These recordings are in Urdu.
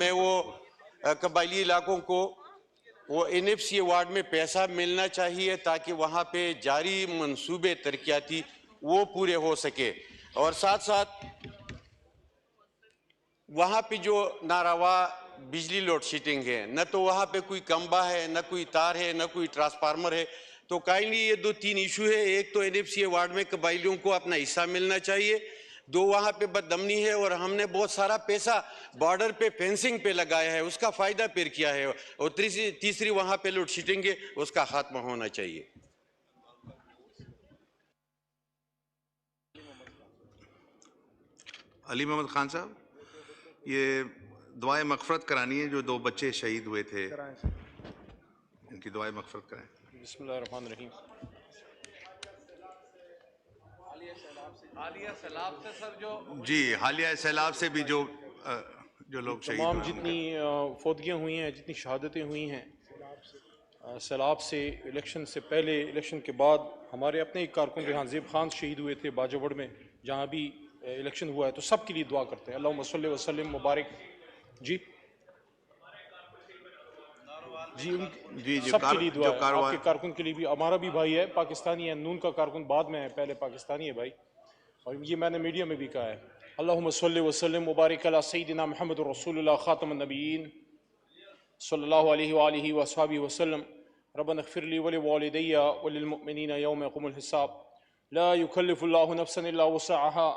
میں وہ قبائلی علاقوں کو وہ NFC ایوارڈ میں پیسہ ملنا چاہیے تاکہ وہاں پہ جاری منصوبے ترقیاتی وہ پورے ہو سکے، اور ساتھ ساتھ وہاں پہ جو ناروا بجلی لوڈ شیڈنگ ہے، نہ تو وہاں پہ کوئی کمبا ہے، نہ کوئی تار ہے، نہ کوئی ٹرانسفارمر ہے، تو کائنڈلی یہ 2-3 ایشو ہے۔ ایک تو NFC ایوارڈ میں قبائلیوں کو اپنا حصہ ملنا چاہیے، دو وہاں پہ بدامنی ہے، اور ہم نے بہت سارا پیسہ بارڈر پہ فینسنگ پہ لگایا ہے، اس کا فائدہ پھر کیا ہے، اور تیسری وہاں پہ لوڈ شیڈنگ ہے، اس کا خاتمہ ہونا چاہیے۔ علی محمد خان صاحب، یہ دعائے مغفرت کرانی ہے، جو 2 بچے شہید ہوئے تھے، ان کی دعائے مغفرت کرائیں۔ بسم اللہ الرحمن الرحیم۔ حالیہ سیلاب سے سر جی، حالیہ سیلاب سے بھی جو لوگ شہید تمام ہوئے، جتنی فوتگیاں ہوئی ہیں، جتنی شہادتیں ہوئی ہیں سیلاب سے، الیکشن سے پہلے، الیکشن کے بعد، ہمارے اپنے ایک کارکن ریحان زیب خان شہید ہوئے تھے باجوڑ میں، جہاں بھی الیکشن ہوا ہے، تو سب کے لیے دعا کرتے ہیں۔ اللہم صلی وسلم مبارک۔ جی سب کے لیے دعا ہے، آپ کے کارکن کے لیے بھی، ہمارا بھی بھائی ہے، پاکستانی ہے، نون کا کارکن بعد میں ہے، پہلے پاکستانی ہے بھائی، اور یہ میں نے میڈیا میں بھی کہا ہے۔ اللہم صلی وسلم مبارک علی سیدنا محمد رسول اللہ خاتم النبیین صلی اللہ علیہ وآلہ وصحبہ وسلم۔ ربنا اغفر لی ولوالدی وللمؤمنین یوم یقوم الحساب۔ لا یکلف اللہ نفسا الا وسعها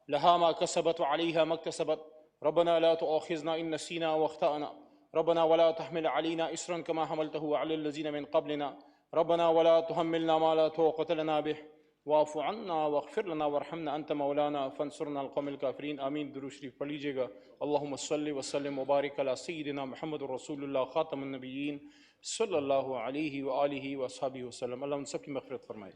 لها ما کسبت وعلیہا ما اکتسبت۔ ربنا لا تؤاخذنا ان نسینا واخطأنا۔ ربنا ولا تحمل علينا إصرا كما حملته على الذين من قبلنا۔ ربنا ولا تحملنا ما لا طاقة لنا به واعف عنا واغفر لنا وارحمنا أنت مولانا فانصرنا على القوم الكافرين۔ آمین۔ درود شریف پڑھ لیجیے گا۔ اللہم صلی وسلم مبارک علی سیدنا محمد رسول اللہ خاتم النبیین صلی اللہ علیہ وآلہ وصحبہ وسلم۔ اللہ ان سب کی مغفرت فرمائے۔